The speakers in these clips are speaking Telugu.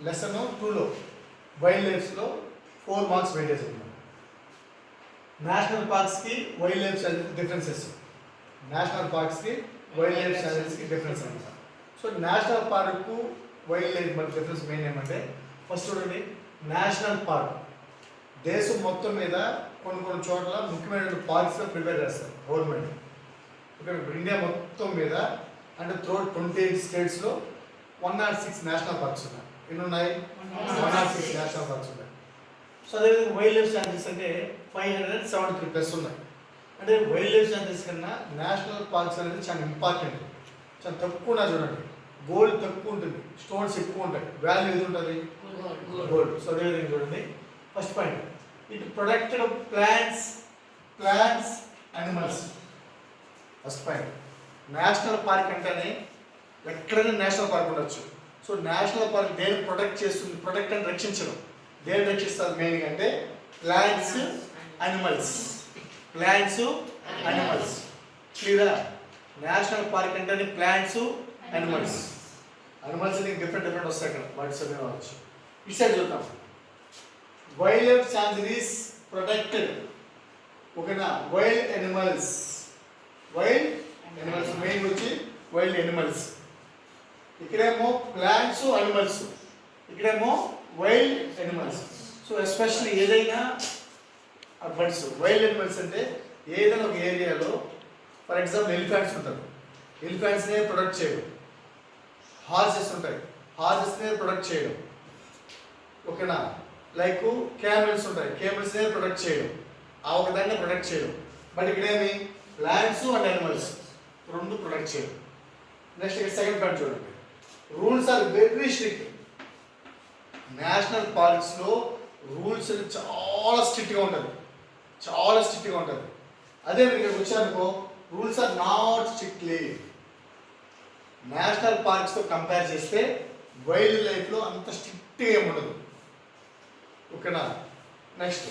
లెసన్ 2లో వైల్డ్ లైఫ్స్లో 4 మార్క్స్ వెయిటేజ్ ఉంది. నేషనల్ పార్క్స్కి వైల్డ్ లైఫ్ డిఫరెన్సెస్, నేషనల్ పార్క్స్కి వైల్డ్ లైఫ్ శాంచురీస్కి డిఫరెన్స్ అనమాట. So national park wild life మధ్య డిఫరెన్స్ మెయిన్ ఏమంటే, ఫస్ట్ చూడండి, నేషనల్ పార్క్ దేశం మొత్తం మీద కొన్ని చోట్ల ముఖ్యమైన పార్క్స్గా ప్రిపేర్ చేస్తారు గవర్నమెంట్. ఇక్కడ ఇండియా మొత్తం మీద అంటే త్రూఅవుట్ 28 స్టేట్స్లో 106 నేషనల్ పార్క్స్ ఉన్నాయి. ఎన్ని ఉన్నాయి? 106 నేషనల్ పార్క్స్ ఉన్నాయి. సో అదేవిధంగా వైల్డ్ లైఫ్ శాంచురీస్ అంటే 573 ప్లస్ ఉన్నాయి. అంటే వైల్డ్ లైఫ్ శాంచురీస్ కన్నా నేషనల్ పార్క్స్ అనేది చాలా ఇంపార్టెంట్. చాలా తక్కువ ఉన్నాయి చూడండి, గోల్డ్ తక్కువ ఉంటుంది, స్టోన్స్ ఎక్కువ ఉంటాయి, వాల్యూ ఏది ఉంటుంది? గోల్డ్. సో అదేవిధంగా చూడండి, first point, it protected plants animals. First point, national park అంటేనే ఎక్కడైనా నేషనల్ పార్క్ ఉండొచ్చు. సో నేషనల్ పార్క్ దేని ప్రొటెక్ట్ చేస్తుంది? ప్రొటెక్ట్ అని రక్షించడం. దేని రక్షిస్తారు మెయిన్గా అంటే ప్లాంట్స్ అనిమల్స్. క్లియరా? నేషనల్ పార్క్ అంటేనే ప్లాంట్స్ అనిమల్స్ అనేది డిఫరెంట్ వస్తాయి అక్కడ, వాటి సమయం అవ్వచ్చు. ఇటు సైడ్ చూద్దాం, వైల్డ్ లైఫ్ శాంచురీస్ ప్రొటెక్టెడ్. ఓకేనా? వైల్డ్ ఎనిమల్స్ మెయిన్ వచ్చి వైల్డ్ ఎనిమల్స్. ఇక్కడేమో ప్లాంట్స్ అనిమల్స్, ఇక్కడేమో వైల్డ్ ఎనిమల్స్. సో ఎస్పెషల్లీ ఏదైనా బర్డ్స్, వైల్డ్ ఎనిమల్స్ అంటే ఏదైనా ఒక ఏరియాలో, ఫర్ ఎగ్జాంపుల్ ఎలిఫెంట్స్ ఉంటారు, ఎలిఫెంట్స్నే ప్రొటెక్ట్ చేయడం. హార్సెస్ ఉంటాయి, హార్సెస్నే ప్రొటెక్ట్ చేయడం. ఓకేనా? లైక్ క్యామెల్స్ ఉంటాయి, క్యామెల్స్నే ప్రొటెక్ట్ చేయడం, ఆ ఒకదాన్ని ప్రొటెక్ట్ చేయడం. బట్ ఇక్కడేమి ప్లాంట్స్ అండ్ అనిమల్స్ రెండు ప్రొటెక్ట్ చేయడం. నెక్స్ట్ ఇక్కడ సెకండ్ పాయింట్ చూడండి, rules are very strict. National పార్క్స్లో రూల్స్ చాలా స్ట్రిక్ట్గా ఉంటుంది. అదే మీరు ఇక్కడికి వచ్చారనుకో, rules are not strictly. National పార్క్స్తో కంపేర్ చేస్తే వైల్డ్ లైఫ్లో అంత స్ట్రిక్ట్గా ఏమి ఉండదు. ఓకేనా? నెక్స్ట్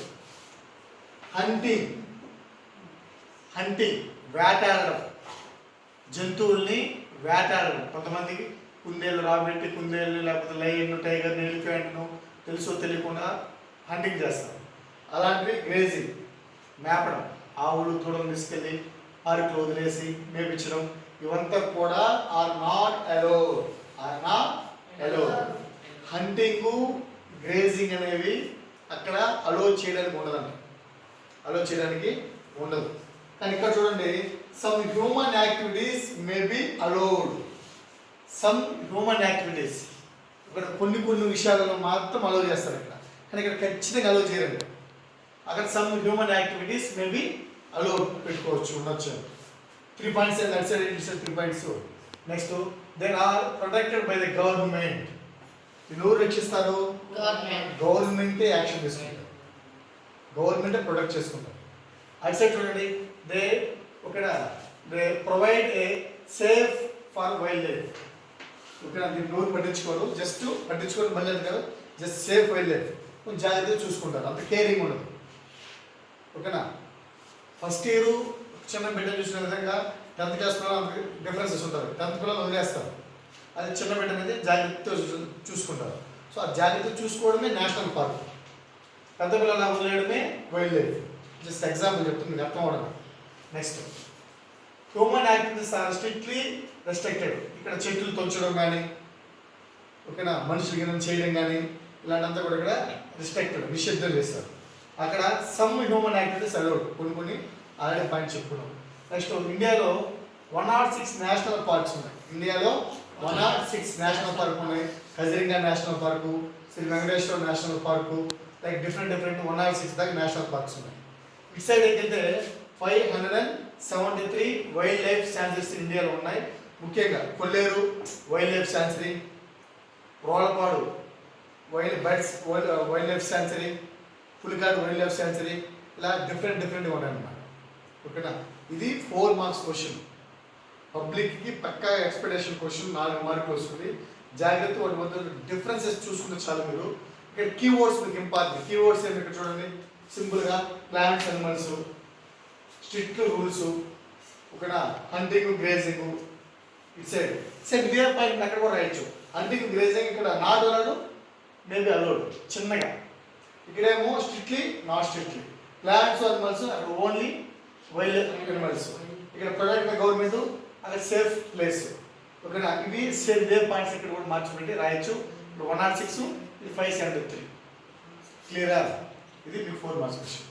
హంటింగ్, వేటాడడం, జంతువుల్ని వేటాడడం. కొంతమందికి కుందేళ్ళు, రాబెట్టి కుందేళ్ళు, లేకపోతే లయన్, టైగర్, ఎలిఫెంట్ను తెలుసో తెలియకుండా హంటింగ్ చేస్తారు. అలాంటివి గ్రేజింగ్, మేపడం, ఆవులు దూడం తీసుకెళ్ళి పార్కులో వదిలేసి మేపించడం, ఇవంతా కూడా ఆర్ నాట్ అలౌడ్. హంటింగు, గ్రేజింగ్ అనేవి అక్కడ అలో చేయడానికి ఉండదు. కానీ ఇక్కడ చూడండి, some human activities may be allowed. ఇక్కడ కొన్ని విషయాలలో మాత్రం అలో చేస్తారు ఇక్కడ, కానీ ఇక్కడ ఖచ్చితంగా అలో చేయరండి. అక్కడ some human activities may be allowed పెట్టుకోవచ్చు, ఉండొచ్చు. 3 points and that's it, 3 points. Next, they are protected by the government. ఎవరు రక్షిస్తారు? గవర్నమెంటే యాక్షన్ తీసుకుంటారు, గవర్నమెంటే ప్రొటెక్ట్ చేసుకుంటారు. అటు సైడ్ చూడండి, they provide a safe for wild life. ఓకేనా? దీన్ని ఎవరు పట్టించుకోరు మళ్ళీ కాదు, జస్ట్ సేఫ్ వైల్డ్ లైఫ్ కొంచెం జాగ్రత్తగా చూసుకుంటారు, అంత కేరింగ్ ఉండదు. ఓకేనా? ఫస్ట్ ఇయర్ చిన్న బిడ్డ చూసిన విధంగా 10th క్లాస్ పిల్లలు డిఫరెన్సెస్ ఉంటారు, 10th పిల్లలు వదిలేస్తారు. అది చిన్న బిడ్డ అనేది జాగ్రత్తగా చూసుకుంటారు. సో ఆ జాగ్రత్త చూసుకోవడమే నేషనల్ పార్క్, పెద్ద పిల్లలు వదిలేయడమే వైల్డ్ లైఫ్. జస్ట్ ఎగ్జాంపుల్ చెప్తుంది, మీకు అర్థం అవడం. Next, human activities are strictly restricted. ఇక్కడ చెట్లు తొంచడం కానీ, ఓకేనా, మనుషులు గినం చేయడం కానీ, ఇలాంటింతా కూడా ఇక్కడ రిస్ట్రిక్టెడ్, నిషిద్ధం చేస్తారు. అక్కడ సమ్ హ్యూమన్ యాక్టివిటీస్ అలౌడ్, కొన్ని ఆల్రెడీ పాయింట్ చెప్పుకున్నాం. నెక్స్ట్, ఇండియాలో 106 నేషనల్ పార్క్స్ ఉన్నాయి. 106 నేషనల్ పార్క్ ఉన్నాయి. Kaziranga national park, Sri Venkateswara national park, like different 106 దాకా నేషనల్ పార్క్స్ ఉన్నాయి. ఇటు సైడ్ అయితే 573 వైల్డ్ లైఫ్ శాంచురీస్ ఇండియాలో ఉన్నాయి. ముఖ్యంగా Kolleru wild life sanctuary, Rolapadu wild life sanctuary, Pulicat wild life sanctuary, ఇలా డిఫరెంట్గా ఉన్నాయన్నమాట. ఓకేనా? ఇది 4 మార్క్స్ క్వశ్చన్, పబ్లిక్కి పక్కా ఎక్స్పెక్టేషన్ క్వశ్చన్, 4 మార్కులు వస్తుంది. జాగ్రత్త వాటి మధ్య డిఫరెన్సెస్ చూసుకుంటే చాలు. మీరు ఇక్కడ కీవర్డ్స్ మీకు ఇంపార్టెంట్. కీవర్డ్స్ ఏమి ఇక్కడ చూడండి, సింపుల్గా ప్లాంట్స్ అనిమల్స్, స్ట్రిక్ట్ రూల్స్, ఓకేనా, హంటింగ్ గ్రేజింగ్. ఇటు సైడ్ ఇదే పాయింట్ అక్కడ కూడా రాయొచ్చు. హంటింగ్ గ్రేజింగ్ ఇక్కడ నాట్ అలౌడ్, మేబీ అలౌడ్ చిన్నగా. ఇక్కడేమో strictly not strictly. Plants animals అక్కడ ఓన్లీ వైల్డ్ అనిమల్స్. ఇక్కడ ప్రొటెక్ట్ బై గవర్నమెంట్ అక్కడ సేఫ్ ప్లేస్. ఓకేనా, ఇవి సేమ్ ఇదే పాయింట్స్ ఇక్కడ కూడా మార్చిపెట్టి రాయొచ్చు. ఇప్పుడు 106 ఇది 573. క్లియరా? ఇది మీకు 4 మార్క్స్ క్వశ్చన్.